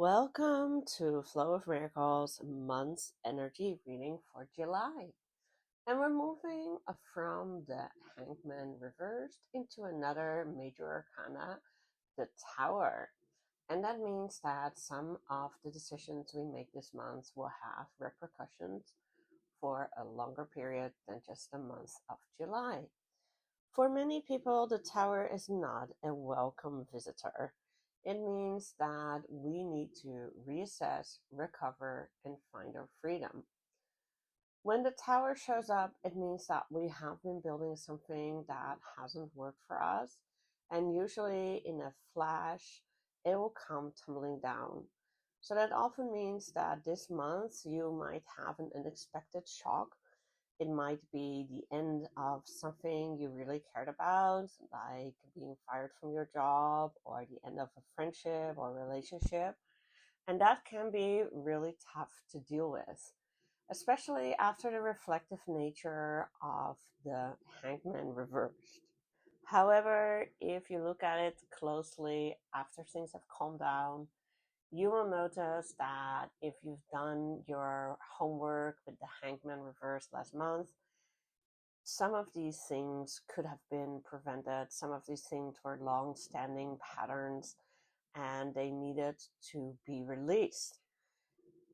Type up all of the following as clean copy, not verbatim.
Welcome to Flow of Miracles month's energy reading for July. And we're moving from the Hangman reversed into another major arcana, the Tower. And that means that some of the decisions we make this month will have repercussions for a longer period than just the month of July. For many people, the tower is not a welcome visitor. It means that we need to reassess, recover, and find our freedom. When the tower shows up, it means that we have been building something that hasn't worked for us, and usually in a flash, it will come tumbling down. So that often means that this month you might have an unexpected shock. It might be the end of something you really cared about, like being fired from your job, or the end of a friendship or relationship. And that can be really tough to deal with, especially after the reflective nature of the hangman reversed. However, if you look at it closely after things have calmed down, you will notice that if you've done your homework with the hangman reverse last month, some of these things could have been prevented. Some of these things were long standing patterns and they needed to be released.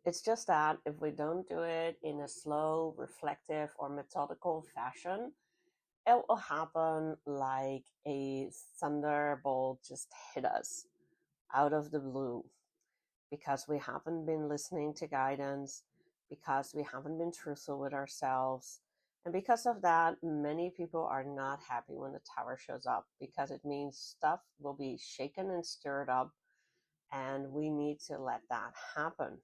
It's just that if we don't do it in a slow, reflective, or methodical fashion, it will happen like a thunderbolt just hit us out of the blue because we haven't been listening to guidance, because we haven't been truthful with ourselves. And because of that, many people are not happy when the tower shows up because it means stuff will be shaken and stirred up, and we need to let that happen.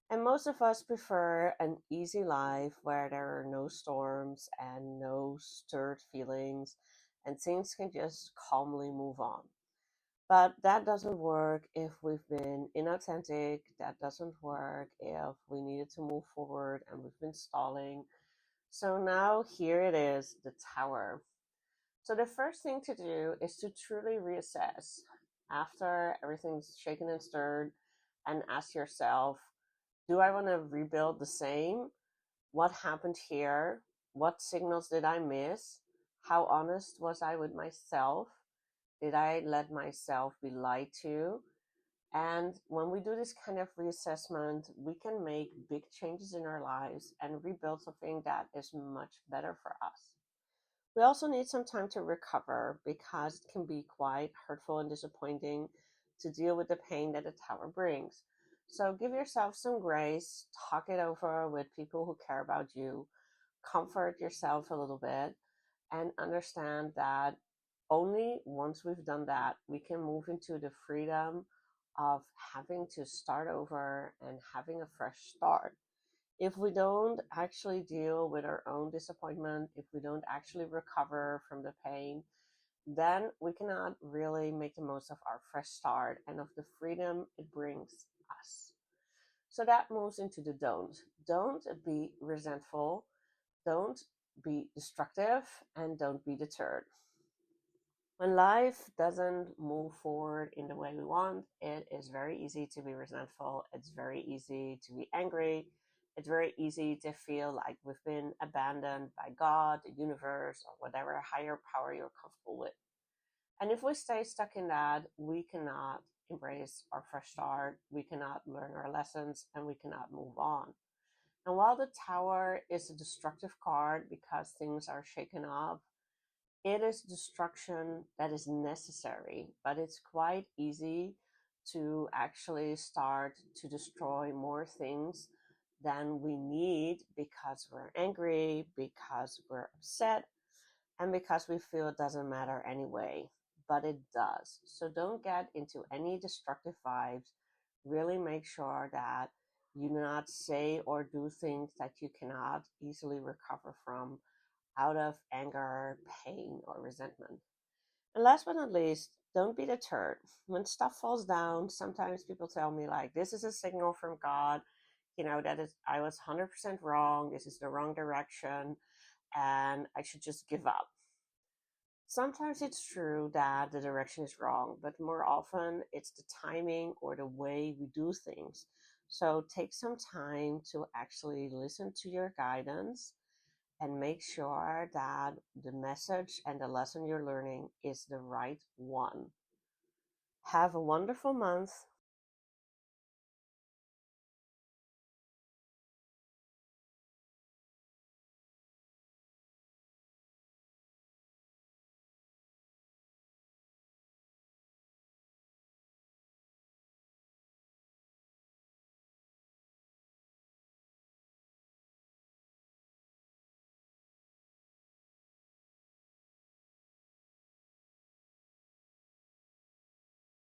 And most of us prefer an easy life where there are no storms and no stirred feelings, and things can just calmly move on. But that doesn't work if we've been inauthentic. That doesn't work if we needed to move forward and we've been stalling. So now here it is, the tower. So the first thing to do is to truly reassess after everything's shaken and stirred and ask yourself, do I want to rebuild the same? What happened here? What signals did I miss? How honest was I with myself? Did I let myself be lied to? And when we do this kind of reassessment, we can make big changes in our lives and rebuild something that is much better for us. We also need some time to recover because it can be quite hurtful and disappointing to deal with the pain that the tower brings. So give yourself some grace, talk it over with people who care about you, comfort yourself a little bit, and understand that only once we've done that, we can move into the freedom of having to start over and having a fresh start. If we don't actually deal with our own disappointment, if we don't actually recover from the pain, then we cannot really make the most of our fresh start and of the freedom it brings us. So that moves into the don't. Don't be resentful, don't be destructive, and don't be deterred. When life doesn't move forward in the way we want, it is very easy to be resentful. It's very easy to be angry. It's very easy to feel like we've been abandoned by God, the universe, or whatever higher power you're comfortable with. And if we stay stuck in that, we cannot embrace our fresh start, we cannot learn our lessons, and we cannot move on. And while the tower is a destructive card because things are shaken up, it is destruction that is necessary, but it's quite easy to actually start to destroy more things than we need because we're angry, because we're upset, and because we feel it doesn't matter anyway. But it does. So don't get into any destructive vibes. Really make sure that you do not say or do things that you cannot easily recover from out of anger, pain, or resentment. And last but not least, don't be deterred. When stuff falls down, sometimes people tell me, like, this is a signal from God, that is, I was 100% wrong, this is the wrong direction, and I should just give up. Sometimes it's true that the direction is wrong, but more often it's the timing or the way we do things. So take some time to actually listen to your guidance and make sure that the message and the lesson you're learning is the right one. Have a wonderful month.